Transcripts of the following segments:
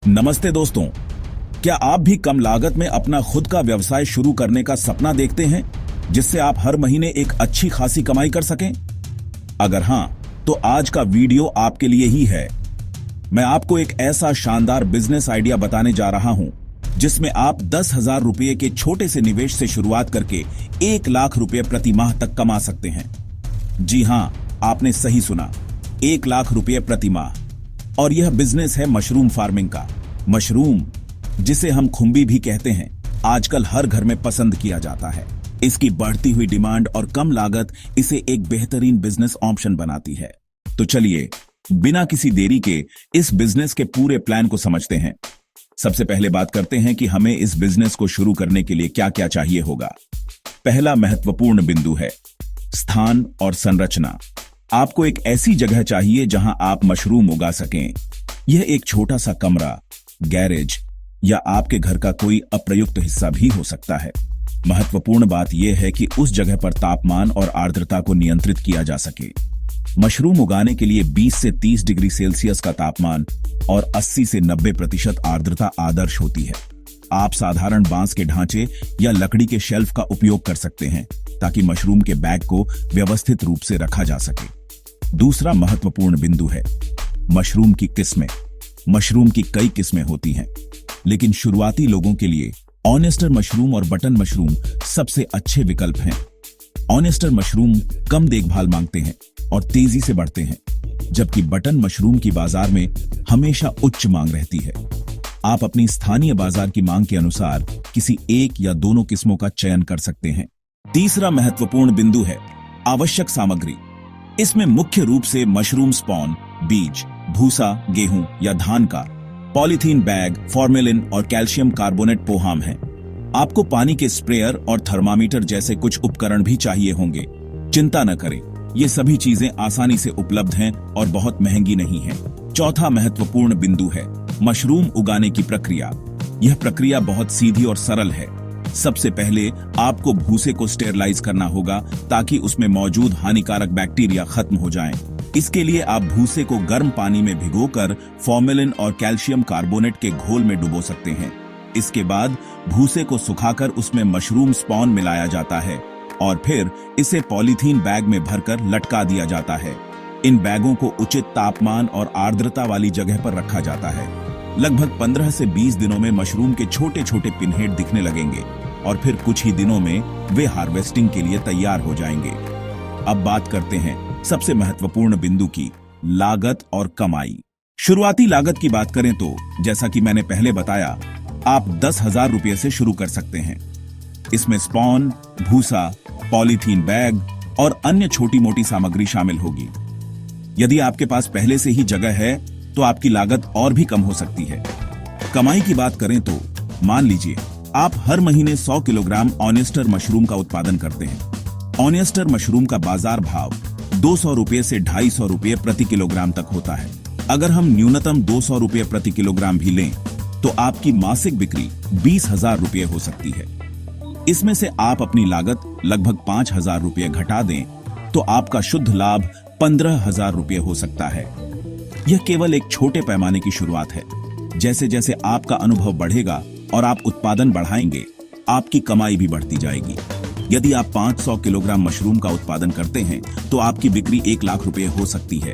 नमस्ते दोस्तों, क्या आप भी कम लागत में अपना खुद का व्यवसाय शुरू करने का सपना देखते हैं जिससे आप हर महीने एक अच्छी खासी कमाई कर सकें? अगर हां, तो आज का वीडियो आपके लिए ही है। मैं आपको एक ऐसा शानदार बिजनेस आइडिया बताने जा रहा हूं जिसमें आप 10,000 रुपये के छोटे से निवेश से शुरुआत करके 1 लाख रुपये प्रति माह तक कमा सकते हैं। जी हां, आपने सही सुना, 1 लाख रुपये प्रति माह। और यह बिजनेस है मशरूम फार्मिंग का। मशरूम, जिसे हम खुम्बी भी कहते हैं, आजकल हर घर में पसंद किया जाता है। इसकी बढ़ती हुई डिमांड और कम लागत इसे एक बेहतरीन बिजनेस ऑप्शन बनाती है। तो चलिए, बिना किसी देरी के इस बिजनेस के पूरे प्लान को समझते हैं। सबसे पहले बात करते हैं कि हमें इस बिजनेस को शुरू करने के लिए क्या क्या चाहिए होगा। पहला महत्वपूर्ण बिंदु है स्थान और संरचना। आपको एक ऐसी जगह चाहिए जहां आप मशरूम उगा सकें। यह एक छोटा सा कमरा, गैरेज या आपके घर का कोई अप्रयुक्त हिस्सा भी हो सकता है। महत्वपूर्ण बात यह है कि उस जगह पर तापमान और आर्द्रता को नियंत्रित किया जा सके। मशरूम उगाने के लिए 20 से 30 डिग्री सेल्सियस का तापमान और 80 से 90% आर्द्रता आदर्श होती है। आप साधारण बांस के ढांचे या लकड़ी के शेल्फ का उपयोग कर सकते हैं ताकि मशरूम के बैग को व्यवस्थित रूप से रखा जा सके। दूसरा महत्वपूर्ण बिंदु है मशरूम की किस्में। मशरूम की कई किस्में होती हैं, लेकिन शुरुआती लोगों के लिए ऑनेस्टर मशरूम और बटन मशरूम सबसे अच्छे विकल्प हैं। ऑनेस्टर मशरूम कम देखभाल मांगते हैं और तेजी से बढ़ते हैं, जबकि बटन मशरूम की बाजार में हमेशा उच्च मांग रहती है। आप अपनी स्थानीय बाजार की मांग के अनुसार किसी एक या दोनों किस्मों का चयन कर सकते हैं। तीसरा महत्वपूर्ण बिंदु है आवश्यक सामग्री। इसमें मुख्य रूप से मशरूम स्पॉन, बीज, भूसा, गेहूं या धान का, पॉलीथीन बैग, फॉर्मेलिन और कैल्शियम कार्बोनेट पोहाम है। आपको पानी के स्प्रेयर और थर्मामीटर जैसे कुछ उपकरण भी चाहिए होंगे। चिंता न करें, ये सभी चीजें आसानी से उपलब्ध हैं और बहुत महंगी नहीं हैं। चौथा महत्वपूर्ण बिंदु है मशरूम उगाने की प्रक्रिया। यह प्रक्रिया बहुत सीधी और सरल है। सबसे पहले आपको भूसे को स्टेरलाइज करना होगा ताकि उसमें मौजूद हानिकारक बैक्टीरिया खत्म हो जाएं। इसके लिए आप भूसे को गर्म पानी में भिगोकर फॉर्मेलिन और कैल्शियम कार्बोनेट के घोल में डुबो सकते हैं। इसके बाद भूसे को सुखाकर उसमें मशरूम स्पॉन मिलाया जाता है और फिर इसे पॉलीथीन बैग में भरकर लटका दिया जाता है। इन बैगों को उचित तापमान और आर्द्रता वाली जगह पर रखा जाता है। लगभग 15 से 20 दिनों में मशरूम के छोटे छोटे पिनहेड दिखने लगेंगे और फिर कुछ ही दिनों में वे हार्वेस्टिंग के लिए तैयार हो जाएंगे। अब बात करते हैं सबसे महत्वपूर्ण बिंदु की, लागत और कमाई। शुरुआती लागत की बात करें तो जैसा कि मैंने पहले बताया, आप 10,000 रुपये से शुरू कर सकते हैं। इसमें स्पॉन, भूसा, पॉलीथीन बैग और अन्य छोटी मोटी सामग्री शामिल होगी। यदि आपके पास पहले से ही जगह है तो आपकी लागत और भी कम हो सकती है। कमाई की बात करें तो मान लीजिए आप हर महीने 100 किलोग्राम ऑनेस्टर मशरूम का उत्पादन करते हैं। ऑनेस्टर मशरूम का बाजार भाव 200 रुपये से 250 रुपये प्रति किलोग्राम तक होता है। अगर हम न्यूनतम 200 रुपये प्रति किलोग्राम भी लें तो आपकी मासिक बिक्री 20,000 रुपये हो सकती है। इसमें से आप अपनी लागत लगभग 5,000 रुपये घटा दें तो आपका शुद्ध लाभ 15,000 रुपये हो सकता है। यह केवल एक छोटे पैमाने की शुरुआत है। जैसे जैसे आपका अनुभव बढ़ेगा और आप उत्पादन बढ़ाएंगे, आपकी कमाई भी बढ़ती जाएगी। यदि आप 500 किलोग्राम मशरूम का उत्पादन करते हैं तो आपकी बिक्री 1 लाख रुपए हो सकती है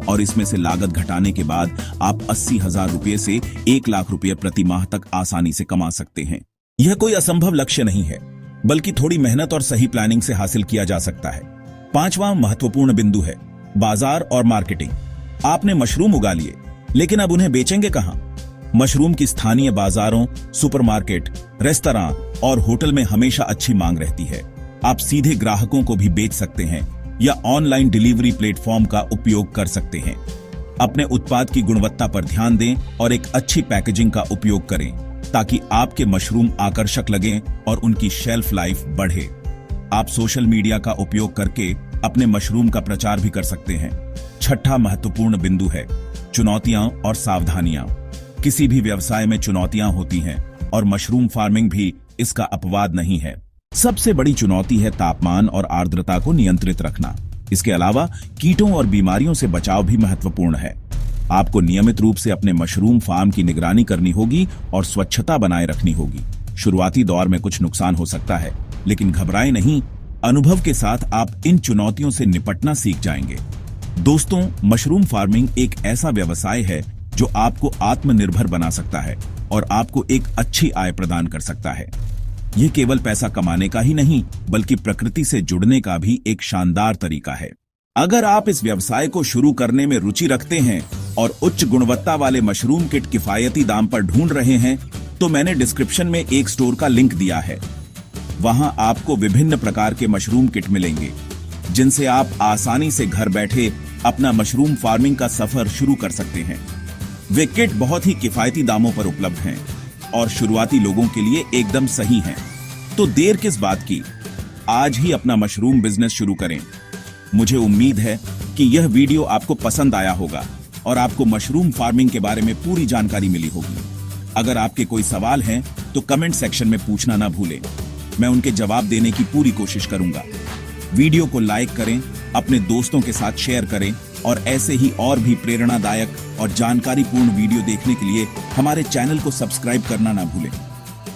और इसमें से लागत घटाने के बाद आप 80,000 रुपये से 1 लाख रुपये प्रति माह तक आसानी से कमा सकते हैं। यह कोई असंभव लक्ष्य नहीं है, बल्कि थोड़ी मेहनत और सही प्लानिंग से हासिल किया जा सकता है। पांचवां महत्वपूर्ण बिंदु है बाजार और मार्केटिंग। आपने मशरूम उगा लिए, लेकिन अब उन्हें बेचेंगे कहां? मशरूम की स्थानीय बाजारों, सुपरमार्केट, रेस्तरां और होटल में हमेशा अच्छी मांग रहती है। आप सीधे ग्राहकों को भी बेच सकते हैं या ऑनलाइन डिलीवरी प्लेटफॉर्म का उपयोग कर सकते हैं। अपने उत्पाद की गुणवत्ता पर ध्यान दें और एक अच्छी पैकेजिंग का उपयोग करें ताकि आपके मशरूम आकर्षक लगें और उनकी शेल्फ लाइफ बढ़े। आप सोशल मीडिया का उपयोग करके अपने मशरूम का प्रचार भी कर सकते हैं। छठा महत्वपूर्ण बिंदु है चुनौतियां और सावधानियां। किसी भी व्यवसाय में चुनौतियां होती हैं और मशरूम फार्मिंग भी इसका अपवाद नहीं है। सबसे बड़ी चुनौती है तापमान और आर्द्रता को नियंत्रित रखना। इसके अलावा कीटों और बीमारियों से बचाव भी महत्वपूर्ण है। आपको नियमित रूप से अपने मशरूम फार्म की निगरानी करनी होगी और स्वच्छता बनाए रखनी होगी। शुरुआती दौर में कुछ नुकसान हो सकता है, लेकिन घबराएं नहीं। अनुभव के साथ आप इन चुनौतियों से निपटना सीख जाएंगे। दोस्तों, मशरूम फार्मिंग एक ऐसा व्यवसाय है जो आपको आत्मनिर्भर बना सकता है और आपको एक अच्छी आय प्रदान कर सकता है। यह केवल पैसा कमाने का ही नहीं, बल्कि प्रकृति से जुड़ने का भी एक शानदार तरीका है। अगर आप इस व्यवसाय को शुरू करने में रुचि रखते हैं और उच्च गुणवत्ता वाले मशरूम किट किफायती दाम पर ढूंढ रहे हैं, तो मैंने डिस्क्रिप्शन में एक स्टोर का लिंक दिया है। वहां आपको विभिन्न प्रकार के मशरूम किट मिलेंगे, जिनसे आप आसानी से घर बैठे अपना मशरूम फार्मिंग का सफर शुरू कर सकते हैं। वे किट बहुत ही किफायती दामों पर उपलब्ध हैं और शुरुआती लोगों के लिए एकदम सही हैं। तो देर किस बात की, आज ही अपना मशरूम बिजनेस शुरू करें। मुझे उम्मीद है कि यह वीडियो आपको पसंद आया होगा और आपको मशरूम फार्मिंग के बारे में पूरी जानकारी मिली होगी। अगर आपके कोई सवाल हैं तो कमेंट सेक्शन में पूछना ना भूलें, मैं उनके जवाब देने की पूरी कोशिश करूंगा। वीडियो को लाइक करें, अपने दोस्तों के साथ शेयर करें और ऐसे ही और भी प्रेरणादायक और जानकारीपूर्ण वीडियो देखने के लिए हमारे चैनल को सब्सक्राइब करना ना भूलें।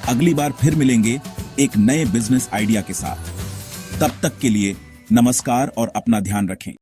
अगली बार फिर मिलेंगे एक नए बिजनेस आइडिया के साथ। तब तक के लिए नमस्कार और अपना ध्यान रखें।